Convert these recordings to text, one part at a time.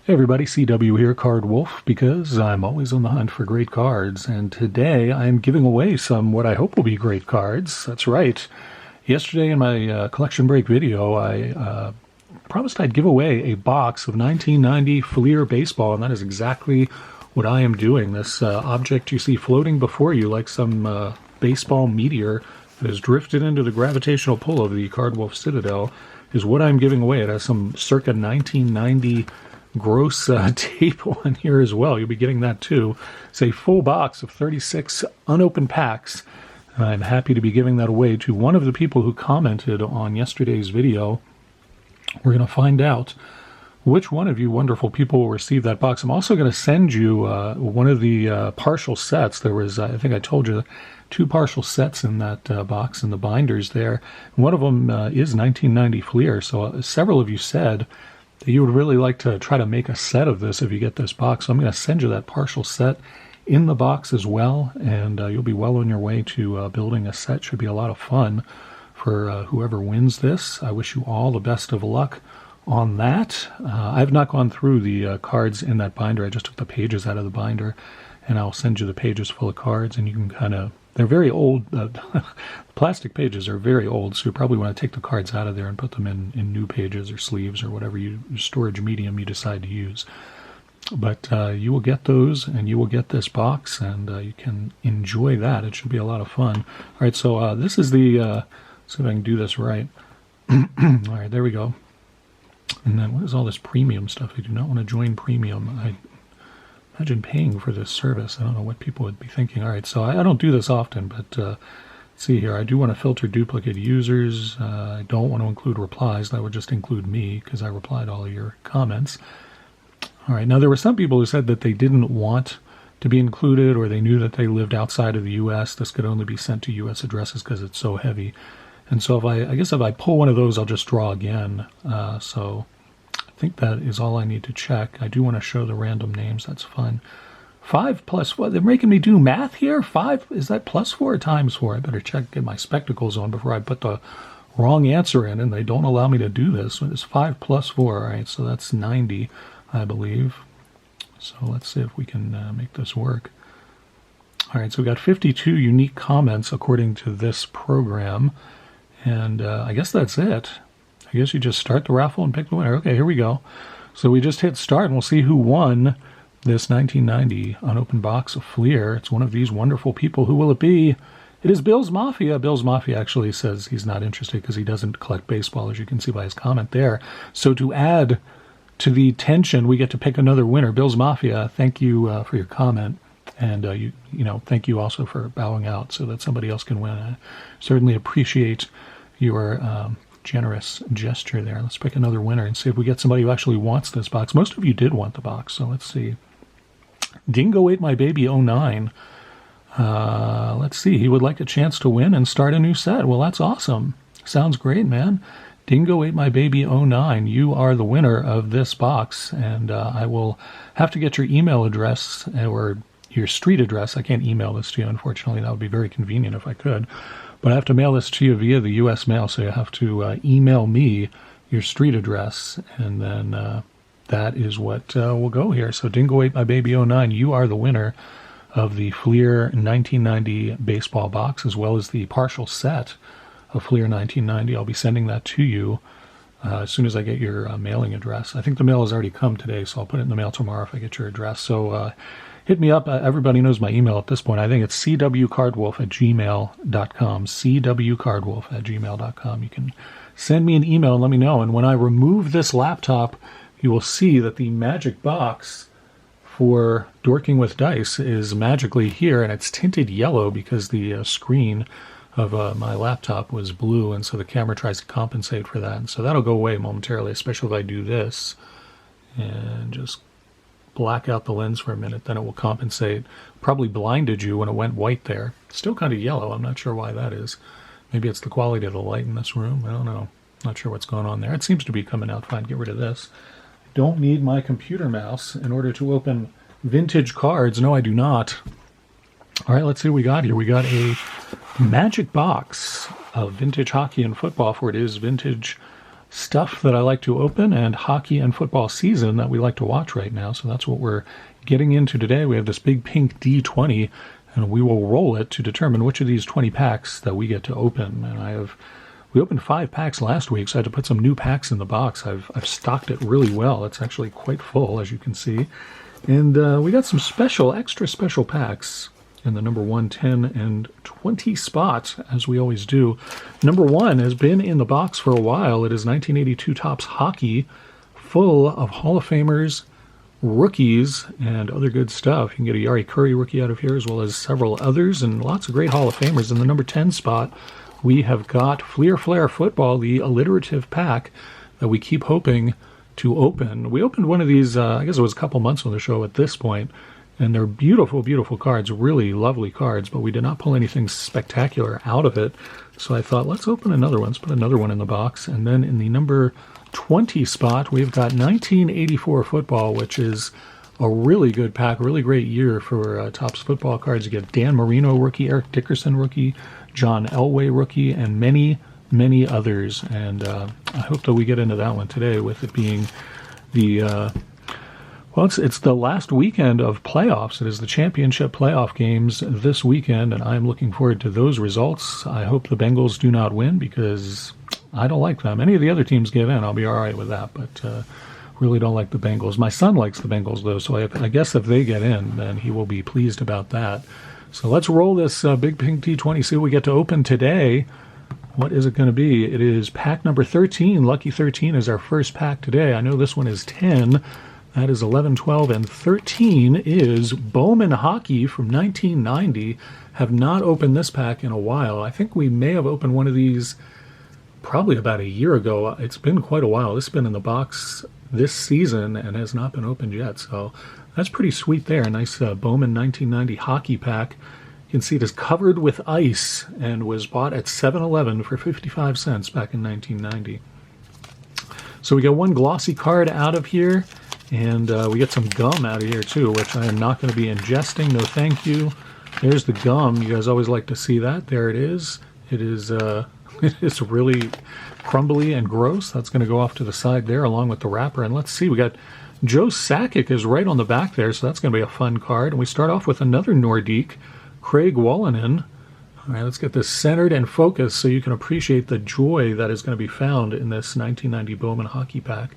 Hey everybody, CW here, Card Wolf, because I'm always on the hunt for great cards, and today I am giving away some what I hope will be great cards. That's right. Yesterday in my collection break video, I promised I'd give away a box of 1990 Fleer baseball, and that is exactly what I am doing. This object you see floating before you like some baseball meteor that has drifted into the gravitational pull of the Card Wolf Citadel is what I'm giving away. It has some circa 1990 gross tape on here as well. You'll be getting that too. It's a full box of 36 unopened packs, and I'm happy to be giving that away to one of the people who commented on yesterday's video. We're going to find out which one of you wonderful people will receive that box. I'm also going to send you one of the partial sets. There was, I think I told you, 2 partial sets in that box in the binders there. One of them is 1990 Fleer, so several of you said that you would really like to try to make a set of this if you get this box. So I'm going to send you that partial set in the box as well, and you'll be well on your way to building a set. Should be a lot of fun for whoever wins this. I wish you all the best of luck on that. I've not gone through the cards in that binder. I just took the pages out of the binder, and I'll send you the pages full of cards, and you can kind of, they're very old. Plastic pages are very old, so you probably want to take the cards out of there and put them in new pages or sleeves or whatever storage medium you decide to use. But you will get those, and you will get this box, and you can enjoy that. It should be a lot of fun. All right, so this is the, see if I can do this right. All right, there we go. And then what is all this premium stuff? I do not want to join premium. I imagine paying for this service. I don't know what people would be thinking. All right, so I don't do this often, but let's see here. I do want to filter duplicate users. I don't want to include replies. That would just include me because I replied all of your comments. All right, now there were some people who said that they didn't want to be included, or they knew that they lived outside of the U.S. This could only be sent to U.S. addresses because it's so heavy. And so I guess if I pull one of those, I'll just draw again. So I think that is all I need to check. I do want to show the random names. That's fine. 5 plus 4. They're making me do math here. 5, is that plus 4 or times 4? I better check, get my spectacles on before I put the wrong answer in, and they don't allow me to do this. It's 5 plus 4. All right, so that's 90, I believe. So let's see if we can make this work. All right, so we got 52 unique comments according to this program. And I guess that's it. I guess you just start the raffle and pick the winner. Okay, here we go. So we just hit start, and we'll see who won this 1990 unopened box of Fleer. It's one of these wonderful people. Who will it be? It is Bill's Mafia. Bill's Mafia actually says he's not interested because he doesn't collect baseball, as you can see by his comment there. So to add to the tension, we get to pick another winner. Bill's Mafia, thank you for your comment. And, you know, thank you also for bowing out so that somebody else can win. I certainly appreciate your generous gesture there. Let's pick another winner and see if we get somebody who actually wants this box. Most of you did want the box, so let's see. Dingo Ate My Baby 09. Let's see. He would like a chance to win and start a new set. Well, that's awesome. Sounds great, man. Dingo Ate My Baby 09. You are the winner of this box, and I will have to get your email address or your street address. I can't email this to you, unfortunately. That would be very convenient if I could. But I have to mail this to you via the U.S. mail, so you have to email me your street address, and then that is what will go here. So Dingo Ate My Baby 09, you are the winner of the Fleer 1990 baseball box, as well as the partial set of Fleer 1990. I'll be sending that to you as soon as I get your mailing address. I think the mail has already come today, so I'll put it in the mail tomorrow if I get your address. So hit me up. Everybody knows my email at this point. I think it's cwcardwolf@gmail.com. cwcardwolf@gmail.com. You can send me an email and let me know. And when I remove this laptop, you will see that the magic box for Dorking with Dice is magically here, and it's tinted yellow because the screen of my laptop was blue, and so the camera tries to compensate for that. And so that'll go away momentarily, especially if I do this and just black out the lens for a minute. Then it will compensate. Probably blinded you when it went white there. Still kind of yellow. I'm not sure why that is. Maybe it's the quality of the light in this room. I don't know. Not sure what's going on there. It seems to be coming out fine. Get rid of this. Don't need my computer mouse in order to open vintage cards. No, I do not. All right, let's see what we got here. We got a magic box of vintage hockey and football, for it is vintage stuff that I like to open and hockey and football season that we like to watch right now. So that's what we're getting into today. We have this big pink D20, and we will roll it to determine which of these 20 packs that we get to open. And we opened 5 packs last week, so I had to put some new packs in the box. I've stocked it really well. It's actually quite full, as you can see. And we got some extra special packs in the number 1, 10, and 20 spot, as we always do. Number 1 has been in the box for a while. It is 1982 Topps Hockey, full of Hall of Famers, rookies, and other good stuff. You can get a Yari Curry rookie out of here, as well as several others, and lots of great Hall of Famers. In the number 10 spot, we have got Fleer Flair Football, the alliterative pack that we keep hoping to open. We opened one of these, I guess it was a couple months on the show at this point, and they're beautiful, beautiful cards, really lovely cards, but we did not pull anything spectacular out of it. So I thought, let's open another one. Let's put another one in the box. And then in the number 20 spot, we've got 1984 Football, which is a really good pack, really great year for Topps football cards. You get Dan Marino rookie, Eric Dickerson rookie, John Elway rookie, and many, many others. And I hope that we get into that one today, with it being the... it's the last weekend of playoffs. It is the championship playoff games this weekend, and I'm looking forward to those results. I hope the Bengals do not win, because I don't like them. Any of the other teams get in, I'll be all right with that, but really don't like the Bengals. My son likes the Bengals, though, so I guess if they get in, then he will be pleased about that. So let's roll this big pink T20, see what we get to open today. What is it going to be? It is pack number 13. Lucky 13 is our first pack today. I know this one is 10. That is 11, 12, and 13 is Bowman Hockey from 1990. Have not opened this pack in a while. I think we may have opened one of these probably about a year ago. It's been quite a while. This has been in the box this season and has not been opened yet. So that's pretty sweet there. A nice Bowman 1990 hockey pack. You can see it is covered with ice and was bought at 7-Eleven for 55 cents back in 1990. So we got one glossy card out of here. And we get some gum out of here, too, which I am not going to be ingesting. No, thank you. There's the gum. You guys always like to see that. There it is. It is it's really crumbly and gross. That's going to go off to the side there, along with the wrapper. And let's see. We got Joe Sakic is right on the back there, so that's going to be a fun card. And we start off with another Nordique, Craig Wallinen. All right, let's get this centered and focused so you can appreciate the joy that is going to be found in this 1990 Bowman hockey pack.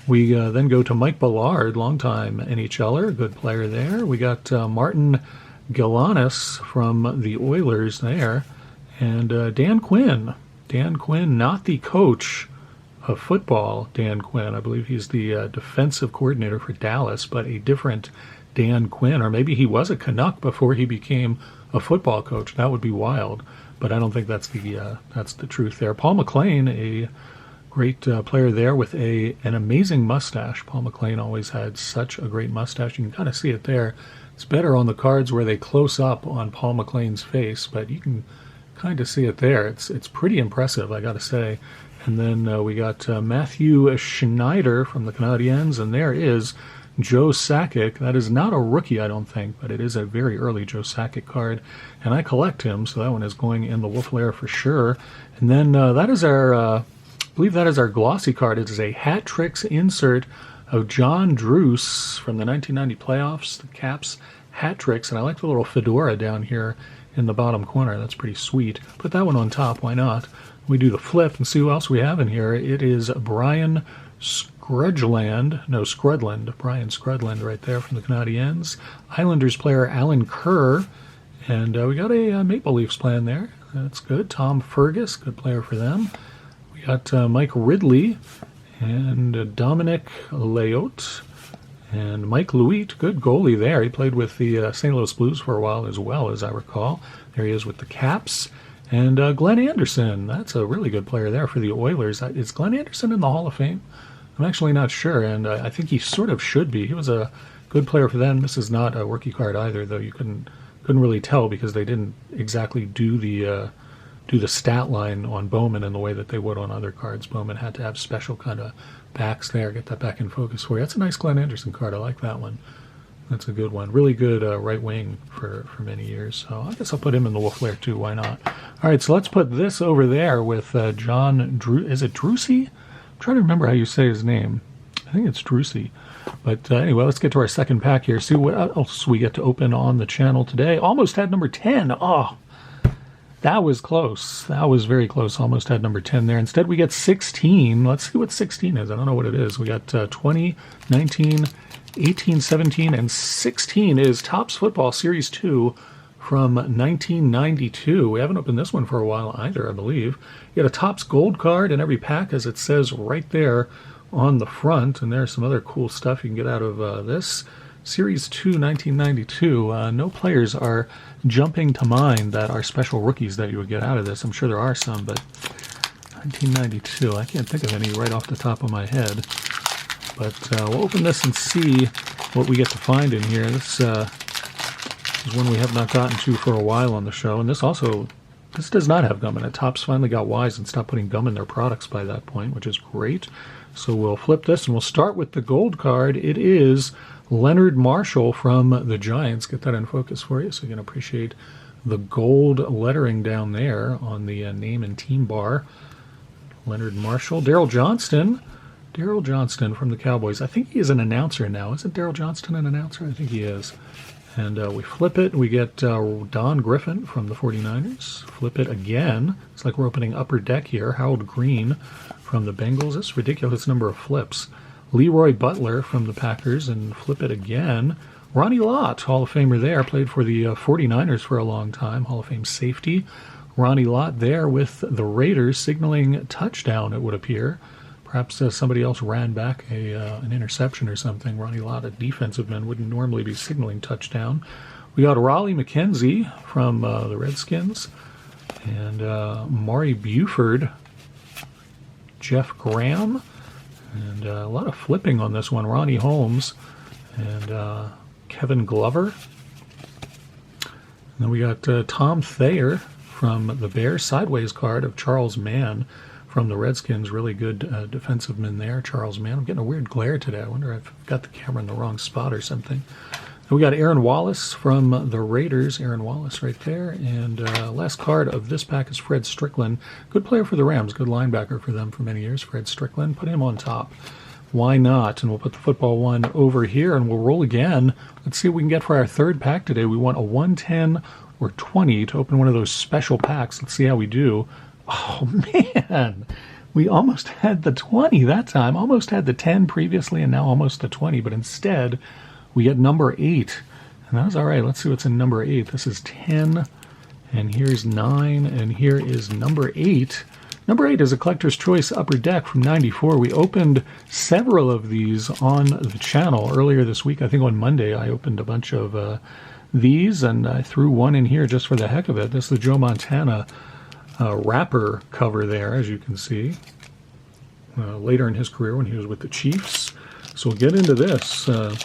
We then go to Mike Ballard, longtime NHLer, good player there. We got Martin Galanis from the Oilers there. And Dan Quinn. Dan Quinn, not the coach of football, Dan Quinn. I believe he's the defensive coordinator for Dallas, but a different Dan Quinn. Or maybe he was a Canuck before he became a football coach. That would be wild. But I don't think that's the truth there. Paul McLean, a great player there with an amazing mustache. Paul McLean always had such a great mustache. You can kind of see it there. It's better on the cards where they close up on Paul McLean's face, but you can kind of see it there. It's pretty impressive, I got to say. And then we got Matthew Schneider from the Canadiens, and there is Joe Sakic. That is not a rookie, I don't think, but it is a very early Joe Sakic card, and I collect him, so that one is going in the Wolf Lair for sure. And then that is our... I believe that is our glossy card. It is a Hat Tricks insert of John Druce from the 1990 playoffs, the Caps Hat Tricks, and I like the little fedora down here in the bottom corner. That's pretty sweet. Put that one on top, why not? We do the flip and see who else we have in here. It is Brian Scrudland, Brian Scrudland right there from the Canadiens. Islanders player Alan Kerr, and we got a Maple Leafs plan there. That's good. Tom Fergus, good player for them. Got Mike Ridley and Dominic Leote and Mike Luit, good goalie there. He played with the St. Louis Blues for a while as well, as I recall. There he is with the Caps. And Glenn Anderson, that's a really good player there for the Oilers. Is Glenn Anderson in the Hall of Fame? I'm actually not sure, and I think he sort of should be. He was a good player for them. This is not a rookie card either, though you couldn't really tell because they didn't exactly do the stat line on Bowman in the way that they would on other cards. Bowman had to have special kind of backs there. Get that back in focus for you. That's a nice Glenn Anderson card. I like that one. That's a good one. Really good right wing for many years. So I guess I'll put him in the Wolf Lair too. Why not? All right, so let's put this over there with John Drew. Is it Drucey? I'm trying to remember how you say his name. I think it's Drusi. But anyway, let's get to our second pack here. See what else we get to open on the channel today. Almost had number 10. Oh, that was close. That was very close. Almost had number 10 there. Instead, we get 16. Let's see what 16 is. I don't know what it is. We got 20, 19, 18, 17, and 16 is Topps Football Series 2 from 1992. We haven't opened this one for a while either, I believe. You get a Topps Gold card in every pack, as it says right there on the front. And there's some other cool stuff you can get out of this. Series 2, 1992. No players are jumping to mind that are special rookies that you would get out of this. I'm sure there are some, but 1992. I can't think of any right off the top of my head. But we'll open this and see what we get to find in here. This is one we have not gotten to for a while on the show. And this does not have gum in it. Topps finally got wise and stopped putting gum in their products by that point, which is great. So we'll flip this and we'll start with the gold card. It is Leonard Marshall from the Giants. Get that in focus for you so you can appreciate the gold lettering down there on the name and team bar. Leonard Marshall. Daryl Johnston from the Cowboys. I think he is an announcer now. Isn't Daryl Johnston an announcer? I think he is. And we flip it. We get Don Griffin from the 49ers. Flip it again. It's like we're opening Upper Deck here. Harold Green from the Bengals. It's a ridiculous number of flips. Leroy Butler from the Packers, and flip it again. Ronnie Lott, Hall of Famer there, played for the 49ers for a long time, Hall of Fame safety. Ronnie Lott there with the Raiders, signaling touchdown, it would appear. Perhaps somebody else ran back an interception or something. Ronnie Lott, a defensive man, wouldn't normally be signaling touchdown. We got Raleigh McKenzie from the Redskins, and Maury Buford, Jeff Graham, and a lot of flipping on this one. Ronnie Holmes and Kevin Glover. And then we got Tom Thayer from the Bears. Sideways card of Charles Mann from the Redskins. Really good defensive man there, Charles Mann. I'm getting a weird glare today. I wonder if I've got the camera in the wrong spot or something. And we got Aaron Wallace from the Raiders. Aaron Wallace right there. And last card of this pack is Fred Strickland. Good player for the Rams. Good linebacker for them for many years. Fred Strickland. Put him on top. Why not? And we'll put the football one over here and we'll roll again. Let's see what we can get for our third pack today. We want a 110 or 20 to open one of those special packs. Let's see how we do. Oh, man. We almost had the 20 that time. Almost had the 10 previously and now almost the 20. But instead, we get number 8. And that was all right. Let's see what's in number 8. This is 10. And here's 9. And here is number 8. Number 8 is a Collector's Choice Upper Deck from 94. We opened several of these on the channel earlier this week. I think on Monday I opened a bunch of these, and I threw one in here just for the heck of it. This is the Joe Montana wrapper cover there, as you can see. Later in his career when he was with the Chiefs. So we'll get into this. I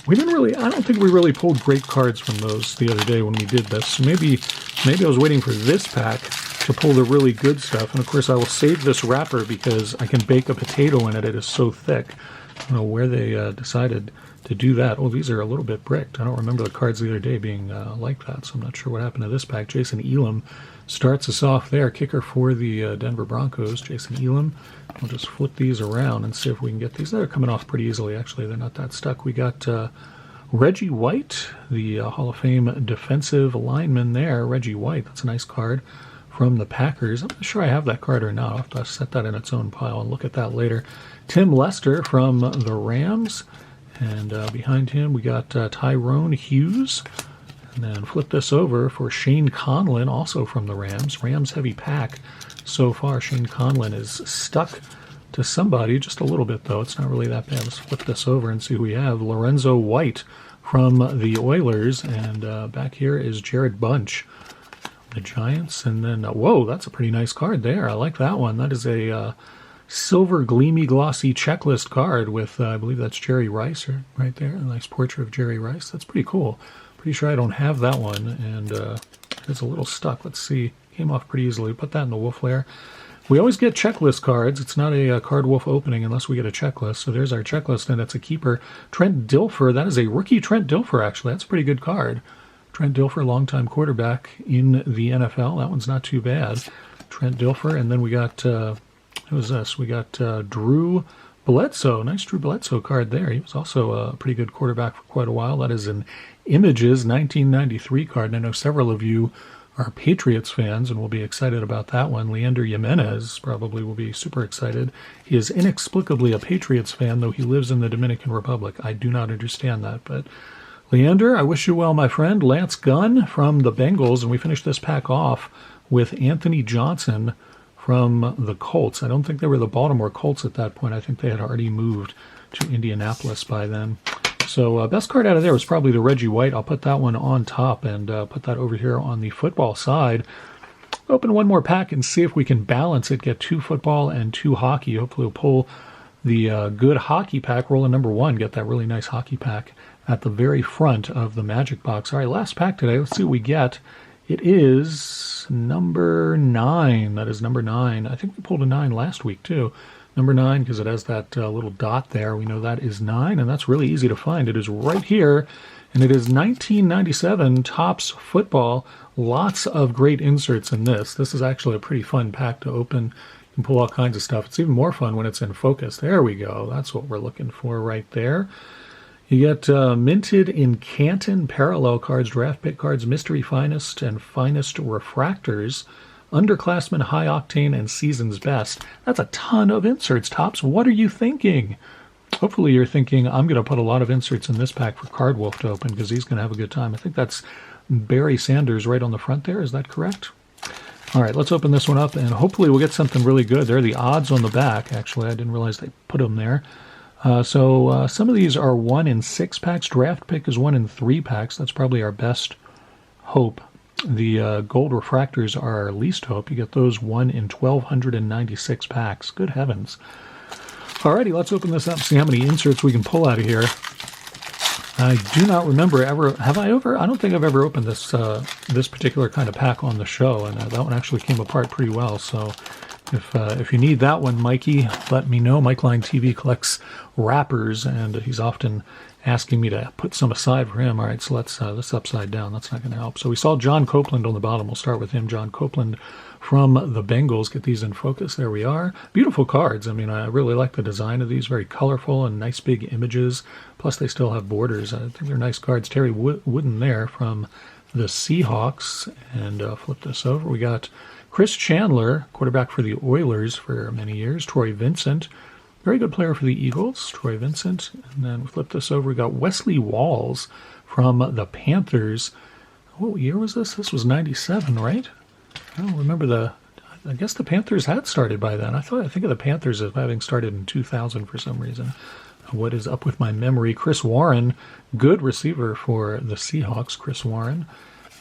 don't think we really pulled great cards from those the other day when we did this. So maybe I was waiting for this pack to pull the really good stuff. And of course I will save this wrapper because I can bake a potato in it. It is so thick. I don't know where they decided to do that. Oh, these are a little bit bricked. I don't remember the cards the other day being like that, so I'm not sure what happened to this pack. Jason Elam starts us off there. Kicker for the Denver Broncos, Jason Elam. We'll just flip these around and see if we can get these. They're coming off pretty easily, actually. They're not that stuck. We got Reggie White, the Hall of Fame defensive lineman there. Reggie White, that's a nice card from the Packers. I'm not sure I have that card or not. I'll have to set that in its own pile and look at that later. Tim Lester from the Rams. And behind him we got Tyrone Hughes. And then flip this over for Shane Conlon, also from the Rams. Rams heavy pack so far. Shane Conlon is stuck to somebody just a little bit, though. It's not really that bad. Let's flip this over and see who we have. Lorenzo White from the Oilers. And back here is Jared Bunch, the Giants. And then, whoa, that's a pretty nice card there. I like that one. That is a silver, gleamy, glossy checklist card with, I believe that's Jerry Rice right there. A nice portrait of Jerry Rice. That's pretty cool. Pretty sure I don't have that one, and it's a little stuck. Let's see. Came off pretty easily. Put that in the wolf layer. We always get checklist cards. It's not a card wolf opening unless we get a checklist. So there's our checklist, and that's a keeper. Trent Dilfer. That is a rookie Trent Dilfer, actually. That's a pretty good card. Trent Dilfer, longtime quarterback in the NFL. That one's not too bad. Trent Dilfer. And then we got Who's this? We got Drew Bledsoe. Nice Drew Bledsoe card there. He was also a pretty good quarterback for quite a while. That is an Images 1993 card. And I know several of you are Patriots fans and will be excited about that one. Leander Jimenez probably will be super excited. He is inexplicably a Patriots fan, though he lives in the Dominican Republic. I do not understand that, but Leander, I wish you well, my friend. Lance Gunn from the Bengals, and we finished this pack off with Anthony Johnson from the Colts. I don't think they were the Baltimore Colts at that point. I think they had already moved to Indianapolis by then. So best card out of there was probably the Reggie White. I'll put that one on top and put that over here on the football side. Open one more pack and see if we can balance it, get 2 football and 2 hockey. Hopefully we'll pull the good hockey pack, roll a number 1, get that really nice hockey pack at the very front of the Magic box. All right, last pack today. Let's see what we get. It is number 9. That is number 9. I think we pulled a 9 last week too. Number 9, because it has that little dot there. We know that is 9, and that's really easy to find. It is right here, and it is 1997 Topps Football. Lots of great inserts in this. This is actually a pretty fun pack to open. You can pull all kinds of stuff. It's even more fun when it's in focus. There we go. That's what we're looking for right there. You get minted in Canton parallel cards, draft pick cards, mystery finest, and finest refractors, underclassmen, high octane, and season's best. That's a ton of inserts, Topps. What are you thinking? Hopefully you're thinking, I'm going to put a lot of inserts in this pack for Card Wolf to open because he's going to have a good time. I think that's Barry Sanders right on the front there. Is that correct? All right, let's open this one up, and hopefully we'll get something really good. There are the odds on the back. Actually, I didn't realize they put them there. So some of these are 1 in 6 packs. Draft pick is 1 in 3 packs. That's probably our best hope. The gold refractors are our least hope. You get those 1 in 1,296 packs. Good heavens. Alrighty, let's open this up and see how many inserts we can pull out of here. I do not remember ever, have I ever? I don't think I've ever opened this this particular kind of pack on the show, and that one actually came apart pretty well. So if you need that one, Mikey, let me know. Mike Line TV collects wrappers, and he's often asking me to put some aside for him. All right, so let's this upside down. That's not going to help. So we saw John Copeland on the bottom. We'll start with him. John Copeland from the Bengals. Get these in focus. There we are. Beautiful cards. I mean, I really like the design of these. Very colorful and nice big images. Plus, they still have borders. I think they're nice cards. Terry Wooden there from the Seahawks. And flip this over. We got Chris Chandler, quarterback for the Oilers for many years. Troy Vincent, very good player for the Eagles. Troy Vincent. And then we flip this over. We got Wesley Walls from the Panthers. What year was this? This was 97, right? I don't remember I guess the Panthers had started by then. I think of the Panthers as having started in 2000 for some reason. What is up with my memory? Chris Warren, good receiver for the Seahawks, Chris Warren.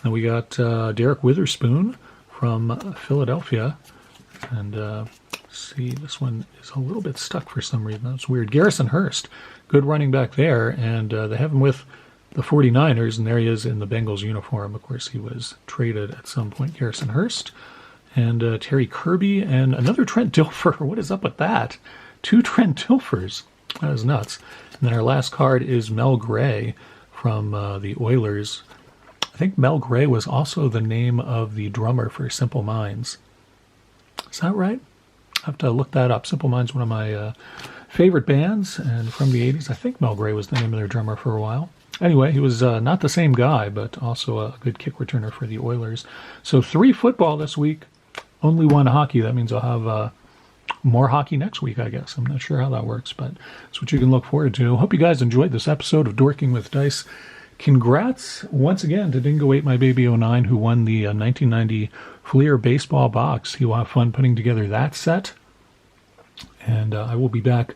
And we got Derek Witherspoon from Philadelphia. And see, this one is a little bit stuck for some reason. That's weird. Garrison Hurst, good running back there. And they have him with the 49ers, and there he is in the Bengals uniform. Of course, he was traded at some point. Garrison Hurst and Terry Kirby and another Trent Dilfer. What is up with that? 2 Trent Dilfers. That is nuts. And then our last card is Mel Gray from the Oilers. I think Mel Gray was also the name of the drummer for Simple Minds. Is that right? I have to look that up. Simple Minds, one of my favorite bands, and from the 80s. I think Mel Gray was the name of their drummer for a while. Anyway, he was not the same guy, but also a good kick returner for the Oilers. So 3 football this week, only 1 hockey. That means I'll have more hockey next week, I guess. I'm not sure how that works, but it's what you can look forward to. Hope you guys enjoyed this episode of Dorking with Dice. Congrats once again to Dingo 8 My Baby 09, who won the 1990 Fleer baseball box. He will have fun putting together that set. And I will be back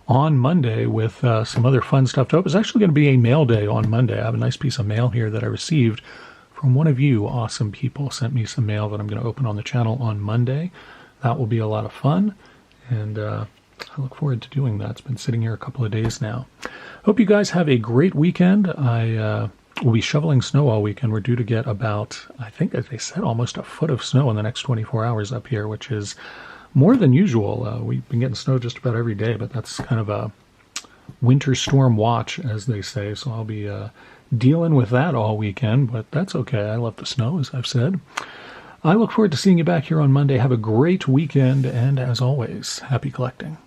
on Monday with some other fun stuff to open. It's actually going to be a mail day on Monday. I have a nice piece of mail here that I received from one of you awesome people. Sent me some mail that I'm going to open on the channel on Monday. That will be a lot of fun, and I look forward to doing that. It's been sitting here a couple of days now. Hope you guys have a great weekend. I will be shoveling snow all weekend. We're due to get about, I think as they said, almost a foot of snow in the next 24 hours up here, which is more than usual. We've been getting snow just about every day, but that's kind of a winter storm watch, as they say. So I'll be dealing with that all weekend, but that's okay. I love the snow, as I've said. I look forward to seeing you back here on Monday. Have a great weekend, and as always, happy collecting.